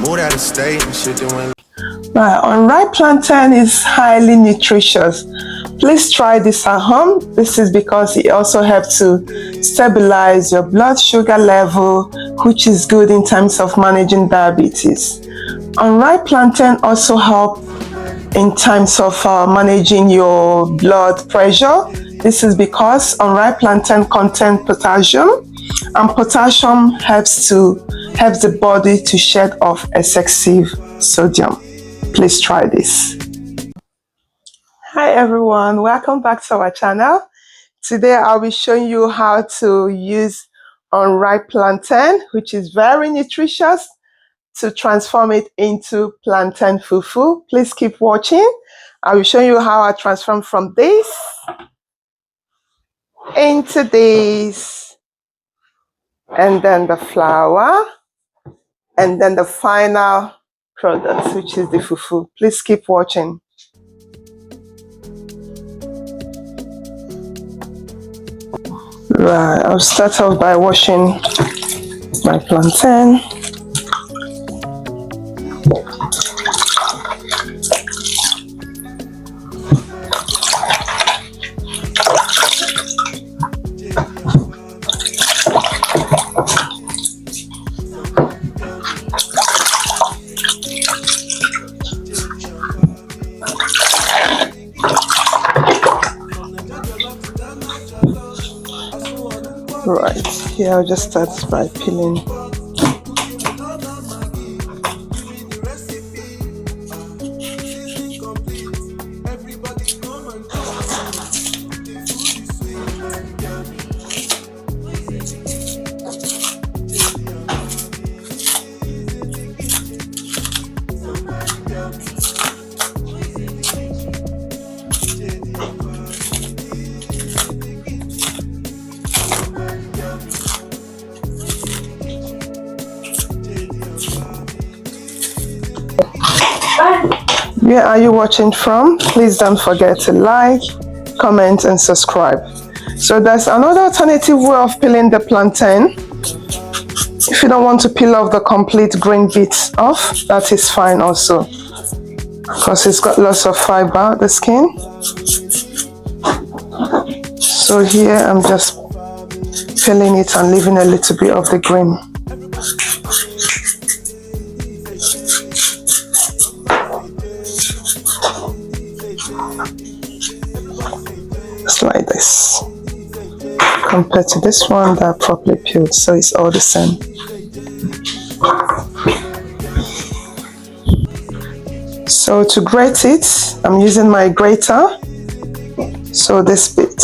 Moved out of state and shit doing. Right, unripe plantain is highly nutritious. Please try this at home. This is because it also helps to stabilize your blood sugar level, which is good in terms of managing diabetes. Unripe plantain also help in terms of managing your blood pressure. This is because unripe plantain contains potassium, and potassium helps the body to shed off excessive sodium. Please try this. Hi everyone, welcome back to our channel. Today I'll be showing you how to use unripe plantain, which is very nutritious, to transform it into plantain fufu. Please keep watching. I will show you how I transform from this into this, and then the flour, and then the final product, which is the fufu. Please keep watching. Right, I'll start off by washing my plantain. Right, here I'll just start by peeling. Where are you watching from? Please don't forget to like, comment, and subscribe. So there's another alternative way of peeling the plantain. If you don't want to peel off the complete green bits off, that is fine also, because it's got lots of fiber, the skin. So here I'm just peeling it and leaving a little bit of the green. Just like this, compared to this one that are properly peeled, so it's all the same. So to grate it, I'm using my grater. So this bit.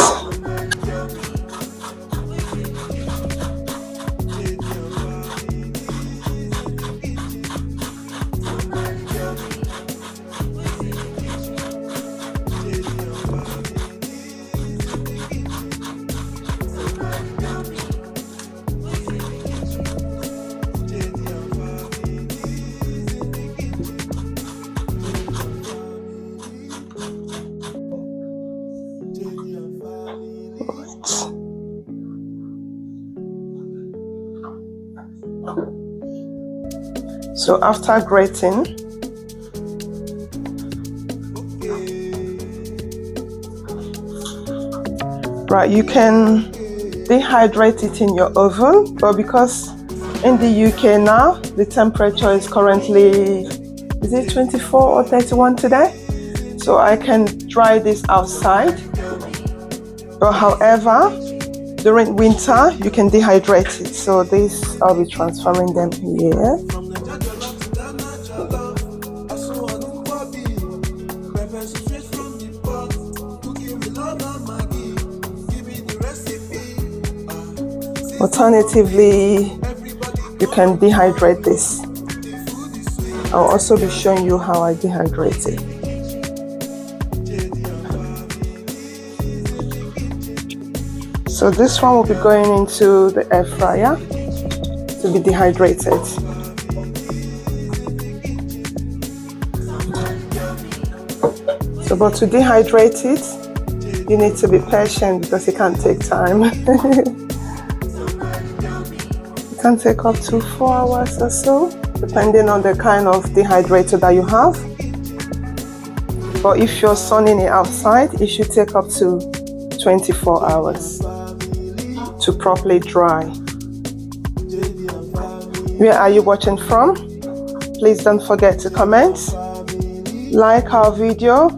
So after grating, right, you can dehydrate it in your oven, but because in the UK now the temperature is currently, is it 24 or 31 today? So I can dry this outside. But however, during winter you can dehydrate it. So this, I'll be transferring them here. Alternatively, you can dehydrate this. I'll also be showing you how I dehydrate it. So this one will be going into the air fryer to be dehydrated. So, but to dehydrate it, you need to be patient because it can take time. It can take up to 4 hours or so. depending on the kind of dehydrator that you have. But if you're sunning it outside, it should take up to 24 hours to properly dry. Where are you watching from? Please don't forget to comment, like our video,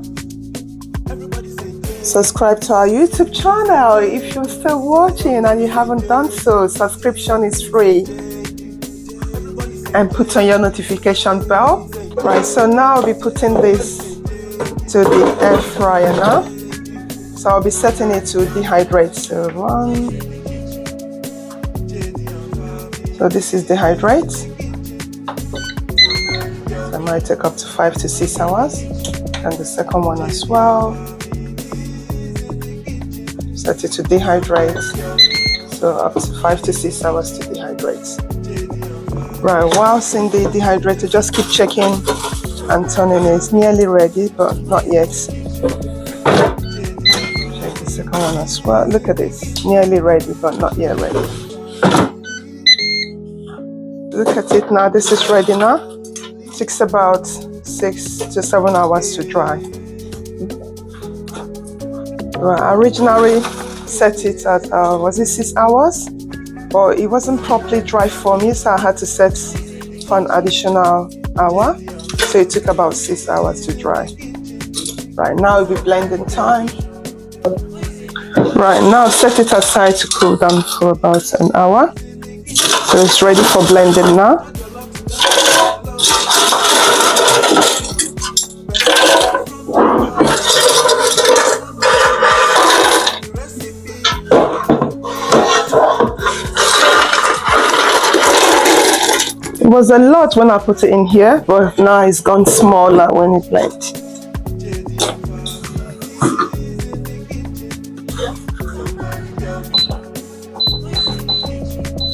subscribe to our YouTube channel if you're still watching and you haven't done so. Subscription is free. And put on your notification bell. Right, so now I'll be putting this to the air fryer now. So I'll be setting it to dehydrate. So this is dehydrate. So it might take up to 5 to 6 hours. And the second one as well. Set it to dehydrate. So up to 5 to 6 hours to dehydrate. Right, whilst in the dehydrator, just keep checking and turning it. It's nearly ready, but not yet. Check the second one as well. Look at this, nearly ready, but not yet ready. Look at it now, this is ready now. It takes about 6 to 7 hours to dry. Right, I originally set it at, was it 6 hours? But it wasn't properly dry for me, so I had to set for an additional hour. So it took about 6 hours to dry. Right, now we'll be blending time. Right, now set it aside to cool down for about an hour. So it's ready for blending now. It was a lot when I put it in here, but now it's gone smaller when it blends.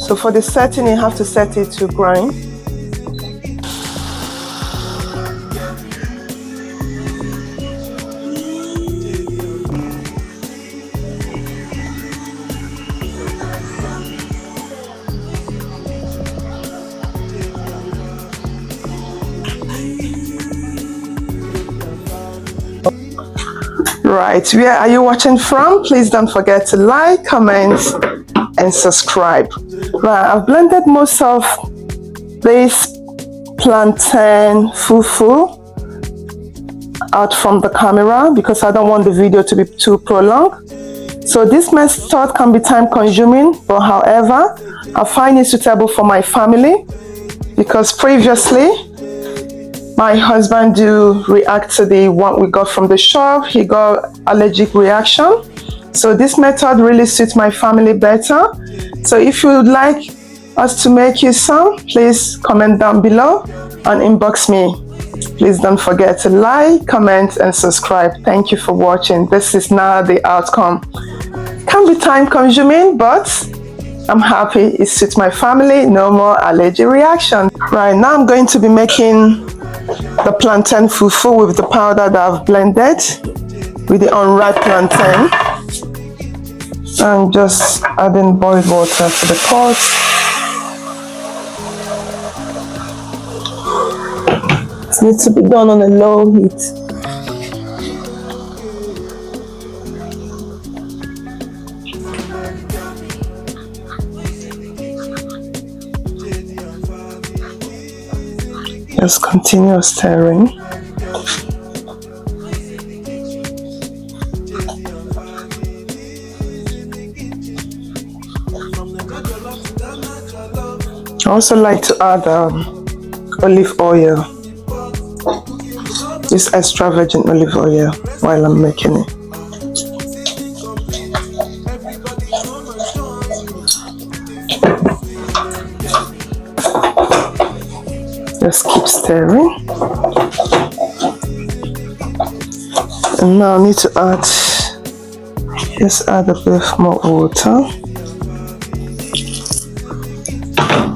So for the setting, you have to set it to grind. Right, where are you watching from? Please don't forget to like, comment, and subscribe. Right, I've blended most of this plantain fufu out from the camera because I don't want the video to be too prolonged. So this method can be time consuming, but however, I find it suitable for my family because previously my husband do react to the one we got from the shop. He got allergic reaction. So this method really suits my family better. So if you would like us to make you some, please comment down below and inbox me. Please don't forget to like, comment, and subscribe. Thank you for watching. This is now the outcome. Can be time consuming, but I'm happy it suits my family. No more allergy reaction. Right, now I'm going to be making the plantain fufu with the powder that I've blended with the unripe plantain. I'm just adding boiled water to the pot. It needs to be done on a low heat. Just continue stirring. I also like to add olive oil, this extra virgin olive oil while I'm making it. Just keep stirring. And now I need to add, just add a bit more water.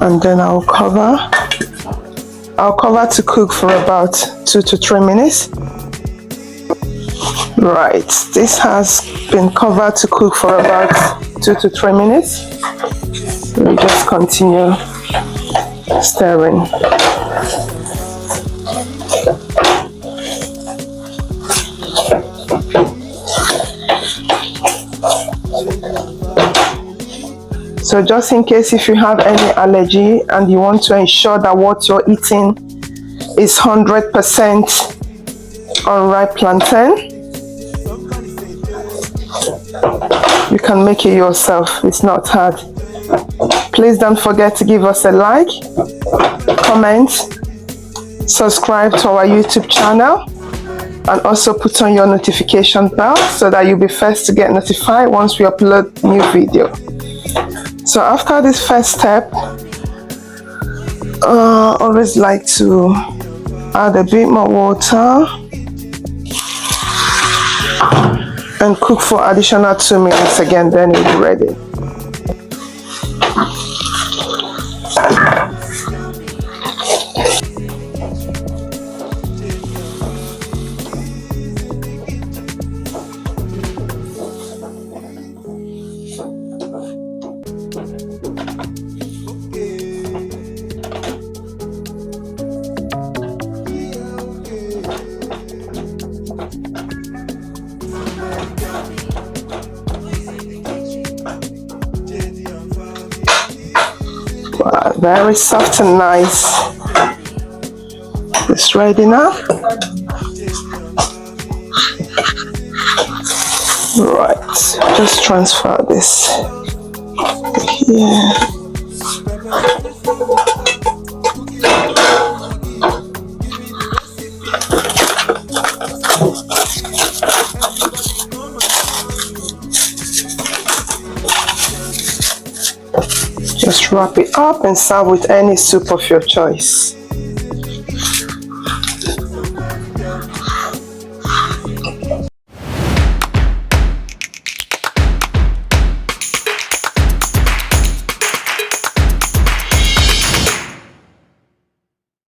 And then I'll cover to cook for about 2 to 3 minutes. Right, this has been covered to cook for about 2 to 3 minutes. We'll just continue Stirring. So just in case if you have any allergy and you want to ensure that what you're eating is 100% unripe plantain, you can make it yourself. It's not hard. Please don't forget to give us a like, comment, subscribe to our YouTube channel, and also put on your notification bell so that you'll be first to get notified once we upload new video. So after this first step, always like to add a bit more water and cook for additional 2 minutes again, then it'll be ready. Wow, very soft and nice. It's ready now. Right, just transfer this here. Just wrap it up and serve with any soup of your choice.